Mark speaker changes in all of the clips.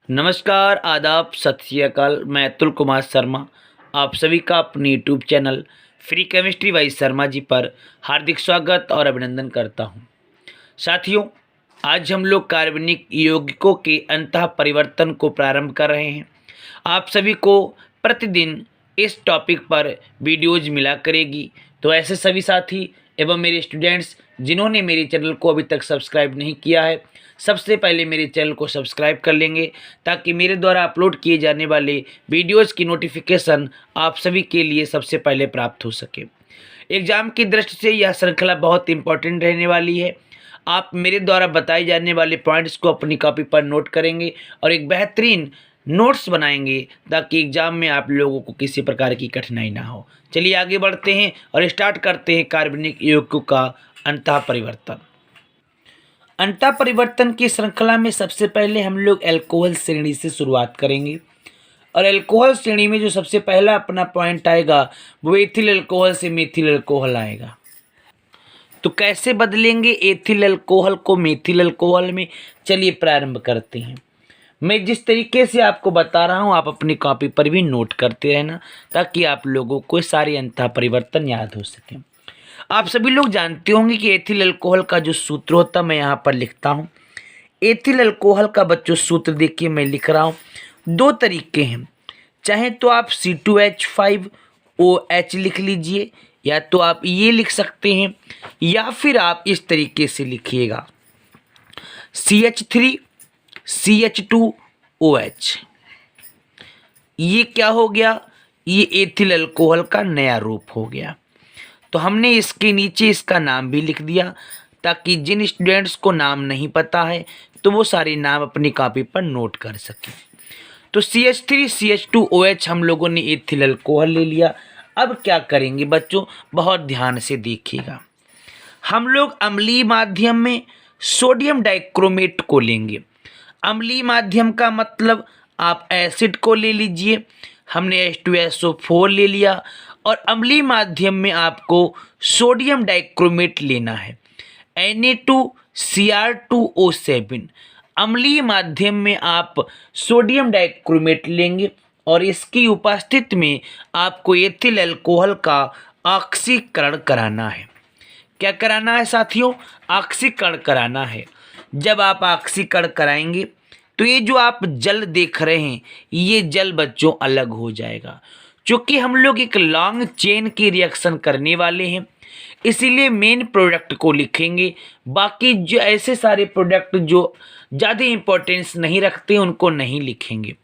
Speaker 1: नमस्कार, आदाब, सत श्री अकाल। मैं अतुल कुमार शर्मा आप सभी का अपने YouTube channel free chemistry by Sharma ji पर हार्दिक स्वागत और अभिनंदन करता हूं। साथियों, आज हम लोग कार्बनिक यौगिकों के अंतः परिवर्तन को प्रारंभ कर रहे हैं। आप सभी को प्रतिदिन इस टॉपिक पर वीडियोज मिला करेगी, तो ऐसे सभी साथी एवं मेरे स्टूडेंट्स जिन्होंने मेरे चैनल को अभी तक सब्सक्राइब नहीं किया है, सबसे पहले मेरे चैनल को सब्सक्राइब कर लेंगे ताकि मेरे द्वारा अपलोड किए जाने वाले वीडियोस की नोटिफिकेशन आप सभी के लिए सबसे पहले प्राप्त हो सके। एग्ज़ाम की दृष्टि से यह श्रृंखला बहुत इंपॉर्टेंट रहने वाली है। आप मेरे द्वारा बताए जाने वाले पॉइंट्स को अपनी कॉपी पर नोट करेंगे और एक बेहतरीन नोट्स बनाएंगे ताकि एग्ज़ाम में आप लोगों को किसी प्रकार की कठिनाई ना हो। चलिए आगे बढ़ते हैं और स्टार्ट करते हैं कार्बनिक यौगिकों का अंतः परिवर्तन। अंतः परिवर्तन की श्रृंखला में सबसे पहले हम लोग एल्कोहल श्रेणी से शुरुआत करेंगे और एल्कोहल श्रेणी में जो सबसे पहला अपना पॉइंट आएगा वो एथिल अल्कोहल से मेथिल अल्कोहल आएगा। तो कैसे बदलेंगे एथिल अल्कोहल को मेथिल अल्कोहल में, चलिए प्रारंभ करते हैं। मैं जिस तरीके से आपको बता रहा हूँ आप अपनी कॉपी पर भी नोट करते रहना ताकि आप लोगों को सारे अंतः परिवर्तन याद हो सकें। आप सभी लोग जानते होंगे कि एथिल अल्कोहल का जो सूत्र होता है मैं यहाँ पर लिखता हूँ। एथिल अल्कोहल का बच्चों सूत्र देखिए मैं लिख रहा हूँ। दो तरीके हैं, चाहे तो आप C2H5OH लिख लीजिए या तो आप ये लिख सकते हैं या फिर आप इस तरीके से लिखिएगा CH3CH2OH। ये क्या हो गया, ये एथिल अल्कोहल का नया रूप हो गया। तो हमने इसके नीचे इसका नाम भी लिख दिया ताकि जिन स्टूडेंट्स को नाम नहीं पता है तो वो सारे नाम अपनी कॉपी पर नोट कर सकें। तो CH3CH2OH हम लोगों ने एथिल अल्कोहल ले लिया। अब क्या करेंगे बच्चों, बहुत ध्यान से देखिएगा। हम लोग अम्लीय माध्यम में सोडियम डाइक्रोमेट को लेंगे। अम्लीय माध्यम का मतलब आप एसिड को ले लीजिए, हमने H2SO4 ले लिया और अम्लीय माध्यम में आपको सोडियम डाइक्रोमेट लेना है Na2Cr2O7। अम्लीय माध्यम में आप सोडियम डाइक्रोमेट लेंगे और इसकी उपस्थिति में आपको एथिल अल्कोहल का ऑक्सीकरण कराना है। क्या कराना है साथियों, ऑक्सीकरण कराना है। जब आप ऑक्सीकरण कराएंगे तो ये जो आप जल देख रहे हैं ये जल बच्चों अलग हो जाएगा। चूँकि हम लोग एक लॉन्ग चेन की रिएक्शन करने वाले हैं इसीलिए मेन प्रोडक्ट को लिखेंगे, बाकी जो ऐसे सारे प्रोडक्ट जो ज़्यादा इम्पोर्टेंस नहीं रखते उनको नहीं लिखेंगे।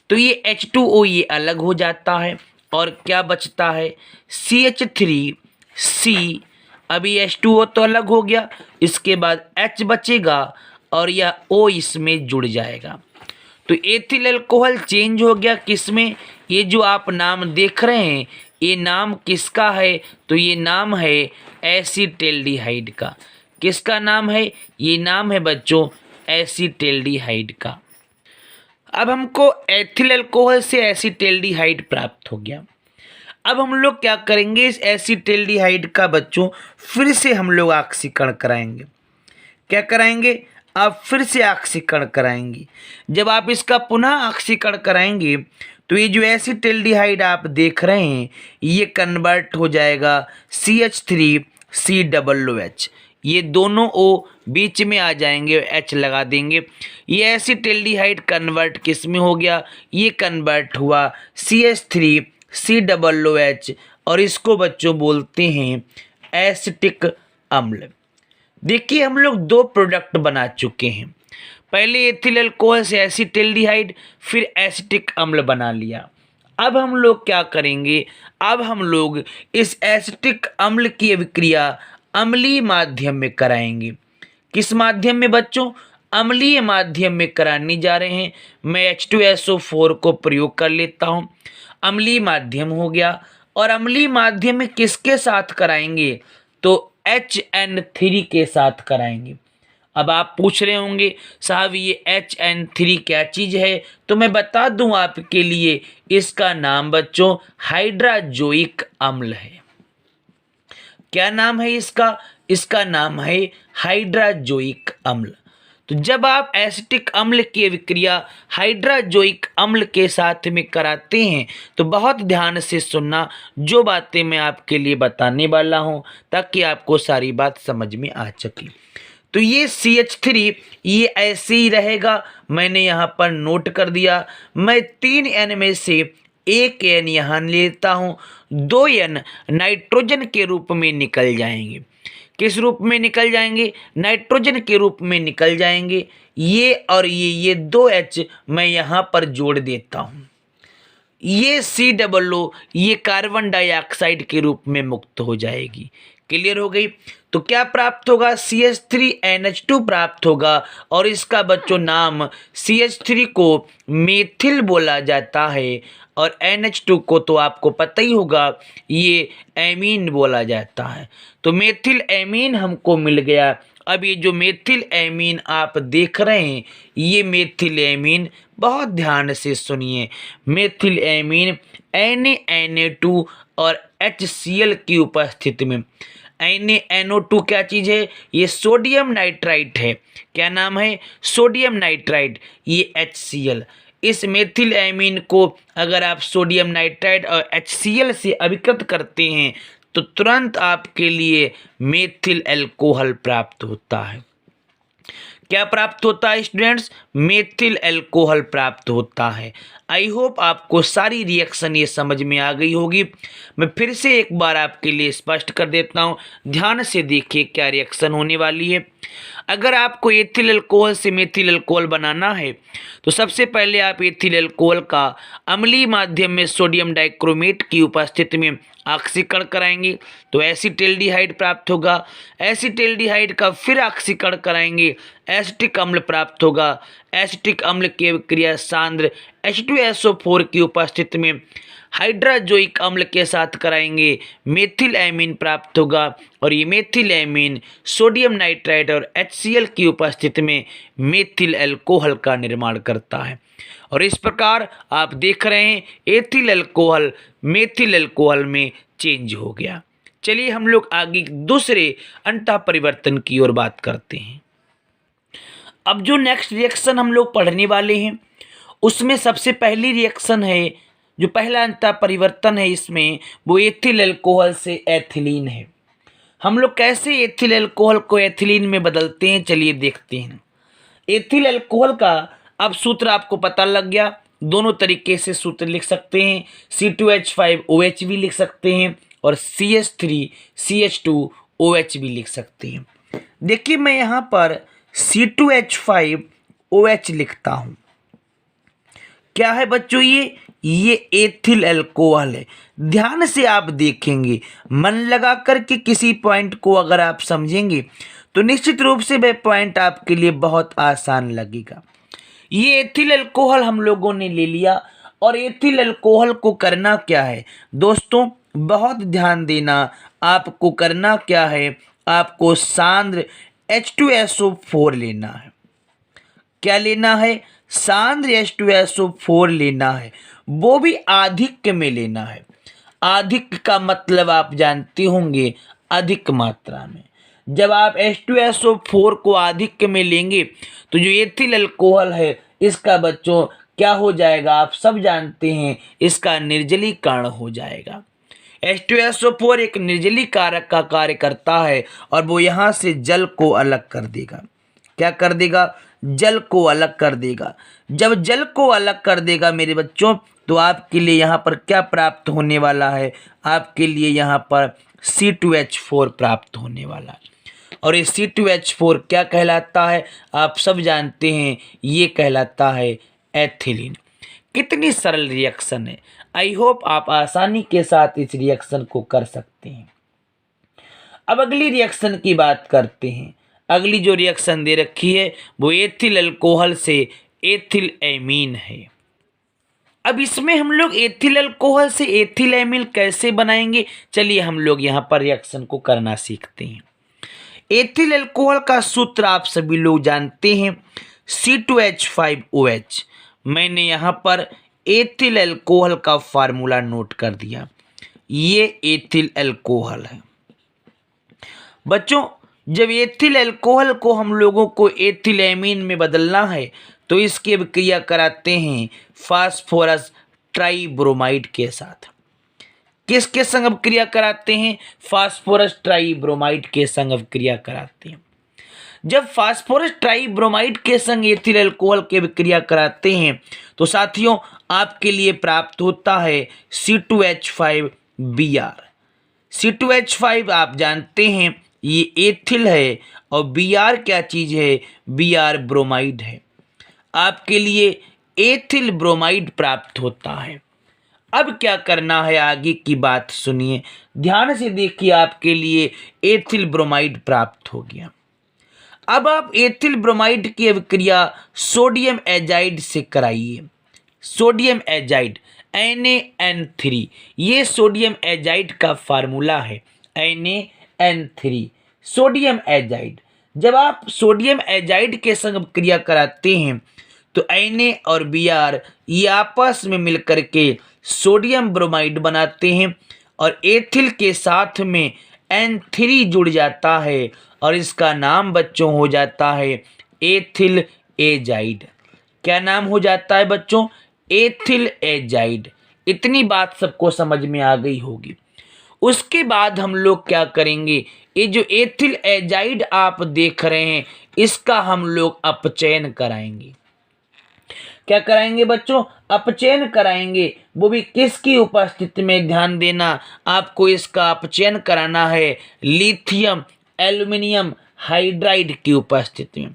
Speaker 1: तो ये H2O ये अलग हो जाता है और क्या बचता है CH3C। अभी H2O तो अलग हो गया, इसके बाद H बचेगा और यह O इसमें जुड़ जाएगा। तो एथिल अल्कोहल चेंज हो गया किसमें, ये जो आप नाम देख रहे हैं ये नाम किसका है, तो ये नाम है एसीटेल्डिहाइड का। किसका नाम है, ये नाम है बच्चों एसीटेल्डिहाइड का। अब हमको एथिल अल्कोहल से एसीटेल्डिहाइड प्राप्त हो गया। अब हम लोग क्या करेंगे, इस एसीटेल्डिहाइड का बच्चों फिर से हम लोग ऑक्सीकरण कराएंगे। क्या कराएंगे, आप फिर से ऑक्सीकरण कराएंगे। जब आप इसका पुनः ऑक्सीकरण कराएंगे तो ये जो एसीटेल्डिहाइड आप देख रहे हैं ये कन्वर्ट हो जाएगा CH3COOH। ये दोनों O बीच में आ जाएंगे, H लगा देंगे। ये एसीटेल्डिहाइड कन्वर्ट किस में हो गया, ये कन्वर्ट हुआ CH3COOH और इसको बच्चों बोलते हैं एसिटिक अम्ल। देखिए हम लोग दो प्रोडक्ट बना चुके हैं, पहले एथिल अल्कोहल से एसीटेल्डिहाइड फिर एसिटिक अम्ल बना लिया। अब हम लोग क्या करेंगे, अब हम लोग इस एसिटिक अम्ल की अभिक्रिया अम्लीय माध्यम में कराएंगे। किस माध्यम में बच्चों, अम्लीय माध्यम में कराने जा रहे हैं। मैं H2SO4 को प्रयोग कर लेता हूँ, अम्लीय माध्यम हो गया। और अम्लीय माध्यम में किसके साथ कराएंगे, तो HN3 के साथ कराएंगे। अब आप पूछ रहे होंगे साहब ये HN3 क्या चीज़ है, तो मैं बता दूं आपके लिए, इसका नाम बच्चों हाइड्राजोइक अम्ल है। क्या नाम है इसका, इसका नाम है हाइड्राजोइक अम्ल। तो जब आप एसिटिक अम्ल की अभिक्रिया हाइड्राजोइक अम्ल के साथ में कराते हैं तो बहुत ध्यान से सुनना जो बातें मैं आपके लिए बताने वाला हूं, ताकि आपको सारी बात समझ में आ सके। तो ये CH3 ये ऐसे ही रहेगा, मैंने यहाँ पर नोट कर दिया। मैं 3 N में से 1 N यहाँ लेता हूँ, 2 N नाइट्रोजन के रूप में निकल जाएंगे। किस रूप में निकल जाएंगे? नाइट्रोजन के रूप में निकल जाएंगे। ये और ये 2 H मैं यहाँ पर जोड़ देता हूँ। ये COO ये कार्बन डाइऑक्साइड के रूप में मुक्त हो जाएगी। क्लियर हो गई? तो क्या प्राप्त होगा? CH3NH2 प्राप्त होगा। और इसका बच्चों नाम CH3 को मेथिल बोला जाता है, और NH2 को तो आपको पता ही होगा ये एमीन बोला जाता है। तो मेथिल एमीन हमको मिल गया। अब ये जो मेथिल एमीन आप देख रहे हैं, ये मेथिल एमीन बहुत ध्यान से सुनिए। मेथिल एमीन Na2 और HCl की उपस्थिति में, NaNO2 क्या चीज़ है? ये सोडियम नाइट्राइट है। क्या नाम है? Sodium nitrite. ये HCl। इस मेथिल एमीन को अगर आप सोडियम नाइट्राइट और HCl से अभिकृत करते हैं तो तुरंत आपके लिए मेथिल अल्कोहल प्राप्त होता है। क्या प्राप्त होता है स्टूडेंट्स? मेथिल अल्कोहल प्राप्त होता है। आई होप आपको सारी रिएक्शन ये समझ में आ गई होगी। मैं फिर से एक बार आपके लिए स्पष्ट कर देता हूँ, ध्यान से देखिए क्या रिएक्शन होने वाली है। अगर आपको एथिल अल्कोहल से मेथिल अल्कोहल बनाना है तो सबसे पहले आप एथिल अल्कोहल का अम्लीय माध्यम में सोडियम डाइक्रोमेट की उपस्थिति में ऑक्सीकरण कराएंगे तो एसिटिल्डिहाइड प्राप्त होगा। एसिटिल्डिहाइड का फिर ऑक्सीकरण कराएंगे, एसिटिक अम्ल प्राप्त होगा। एसिटिक अम्ल की अभिक्रिया सांद्र H2SO4 की उपस्थिति में हाइड्राजोइक अम्ल के साथ कराएंगे, मेथिल एमीन प्राप्त होगा। और ये मेथिल एमीन सोडियम नाइट्राइट और HCl की उपस्थिति में मेथिल अल्कोहल का निर्माण करता है। और इस प्रकार आप देख रहे हैं एथिल अल्कोहल मेथिल अल्कोहल में चेंज हो गया। चलिए हम लोग आगे दूसरे अंतः परिवर्तन की ओर बात करते हैं। अब जो नेक्स्ट रिएक्शन हम लोग पढ़ने वाले हैं उसमें सबसे पहली रिएक्शन है, जो पहला अंतः परिवर्तन है इसमें, वो एथिल अल्कोहल से एथिलीन है। हम लोग कैसे एथिल अल्कोहल को एथिलीन में बदलते हैं, चलिए देखते हैं। एथिल अल्कोहल का अब सूत्र आपको पता लग गया। दोनों तरीके से सूत्र लिख सकते हैं, C2H5OH भी लिख सकते हैं और CH3CH2OH भी लिख सकते हैं। देखिए मैं यहाँ पर C2H5OH लिखता हूँ। क्या है बच्चों? ये एथिल अल्कोहल है। ध्यान से आप देखेंगे, मन लगा करके किसी पॉइंट को अगर आप समझेंगे तो निश्चित रूप से वह पॉइंट आपके लिए बहुत आसान लगेगा। ये एथिल अल्कोहल हम लोगों ने ले लिया। और एथिल अल्कोहल को करना क्या है दोस्तों? बहुत ध्यान देना। आपको करना क्या है? आपको सांद्र H2SO4 लेना है। क्या लेना है? सांद्र H2SO4 लेना है, वो भी आधिक्य में लेना है। आधिक्य का मतलब आप जानते होंगे, अधिक मात्रा में। जब आप H2SO4 को आधिक्य में लेंगे तो जो एथिल अल्कोहल है इसका बच्चों क्या हो जाएगा? आप सब जानते हैं, इसका निर्जलीकरण हो जाएगा। H2SO4 एक निर्जली कारक का कार्य करता है और वो यहाँ से जल को अलग कर देगा। क्या कर देगा? जल को अलग कर देगा। जब जल को अलग कर देगा मेरे बच्चों, तो आपके लिए यहाँ पर क्या प्राप्त होने वाला है? आपके लिए यहाँ पर C2H4 प्राप्त होने वाला है। और ये C2H4 क्या कहलाता है? आप सब जानते हैं, ये कहलाता है एथिलीन। कितनी सरल रिएक्शन है। आई होप आप आसानी के साथ इस रिएक्शन को कर सकते हैं। अब अगली रिएक्शन की बात करते हैं। अगली जो रिएक्शन दे रखी है वो एथिल अल्कोहल से एथिल एमीन है। अब इसमें हम लोग एथिल अल्कोहल से एथिल एमीन कैसे बनाएंगे, चलिए हम लोग यहाँ पर रिएक्शन को करना सीखते हैं। एथिल अल्कोहल का सूत्र आप सभी लोग जानते हैं, C2H5OH। मैंने यहाँ पर एथिल अल्कोहल का फार्मूला नोट कर दिया। ये एथिल अल्कोहल है बच्चों। जब एथिल अल्कोहल को हम लोगों को एथिलएमीन में बदलना है तो इसकी अभिक्रिया कराते हैं फास्फोरस ट्राइब्रोमाइड के साथ। किसके संग अभिक्रिया कराते हैं? फास्फोरस ट्राइब्रोमाइड के संग अभिक्रिया कराते हैं। जब फास्फोरस ट्राइब्रोमाइड के संग एथिल अल्कोहल की अभिक्रिया कराते हैं तो साथियों आपके लिए प्राप्त होता है C2H5Br। C2H5 आप जानते हैं ये एथिल है और Br क्या चीज़ है? Br ब्रोमाइड है। आपके लिए एथिल ब्रोमाइड प्राप्त होता है। अब क्या करना है, आगे की बात सुनिए, ध्यान से देखिए। आपके लिए एथिल ब्रोमाइड प्राप्त हो गया। अब आप एथिल ब्रोमाइड की अभिक्रिया सोडियम एजाइड से कराइए। सोडियम एजाइड Na(N3), ये सोडियम एजाइड का फार्मूला है Na(N3), सोडियम एजाइड। जब आप सोडियम एजाइड के संग अभिक्रिया कराते हैं तो Na और Br ये आपस में मिलकर के सोडियम ब्रोमाइड बनाते हैं और एथिल के साथ में N3 जुड़ जाता है और इसका नाम बच्चों हो जाता है एथिल एजाइड। क्या नाम हो जाता है बच्चों? Ethyl azide. इतनी बात सबको समझ में आ गई होगी। उसके बाद हम लोग क्या करेंगे, ये जो एथिल एजाइड आप देख रहे हैं इसका हम लोग अपचयन कराएंगे। क्या कराएंगे बच्चों? अपचयन कराएंगे। वो भी किसकी उपस्थिति में? ध्यान देना, आपको इसका अपचयन कराना है लिथियम एल्युमिनियम हाइड्राइड की उपस्थिति में।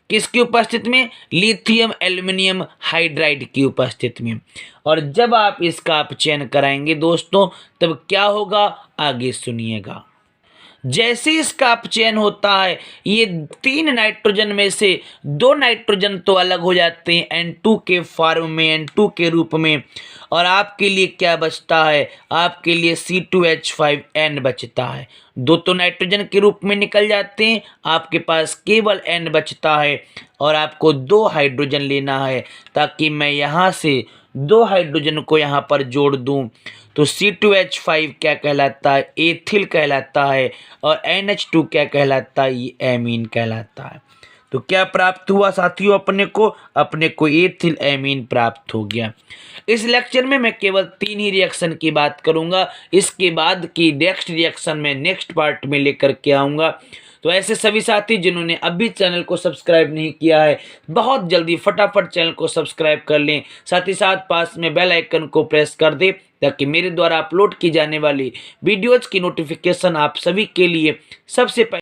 Speaker 1: किसकी उपस्थिति में? लिथियम एल्युमिनियम हाइड्राइड की उपस्थिति में। और जब आप इसका अपचयन कराएंगे दोस्तों तब क्या होगा, आगे सुनिएगा। जैसे इसका अपचयन होता है ये 3 नाइट्रोजन में से 2 नाइट्रोजन तो अलग हो जाते हैं N2 के फॉर्म में, N2 के रूप में, और आपके लिए क्या बचता है? आपके लिए C2H5N बचता है। 2 तो नाइट्रोजन के रूप में निकल जाते हैं, आपके पास केवल N बचता है और आपको 2 हाइड्रोजन लेना है ताकि मैं यहाँ से 2 हाइड्रोजन को यहाँ पर जोड़ दूँ तो C2H5 क्या कहलाता है? एथिल कहलाता है और NH2 क्या कहलाता है? ये एमीन कहलाता है। तो क्या प्राप्त हुआ साथियों? अपने को एथिल एमीन प्राप्त हो गया। इस लेक्चर में मैं केवल 3 ही रिएक्शन की बात करूंगा। इसके बाद की नेक्स्ट रिएक्शन में नेक्स्ट पार्ट में लेकर के आऊँगा। तो ऐसे सभी साथी जिन्होंने अभी चैनल को सब्सक्राइब नहीं किया है बहुत जल्दी फटाफट चैनल को सब्सक्राइब कर लें। साथ ही साथ पास में बेल आइकन को प्रेस कर दें ताकि मेरे द्वारा अपलोड की जाने वाली वीडियोज़ की नोटिफिकेशन आप सभी के लिए सबसे पहले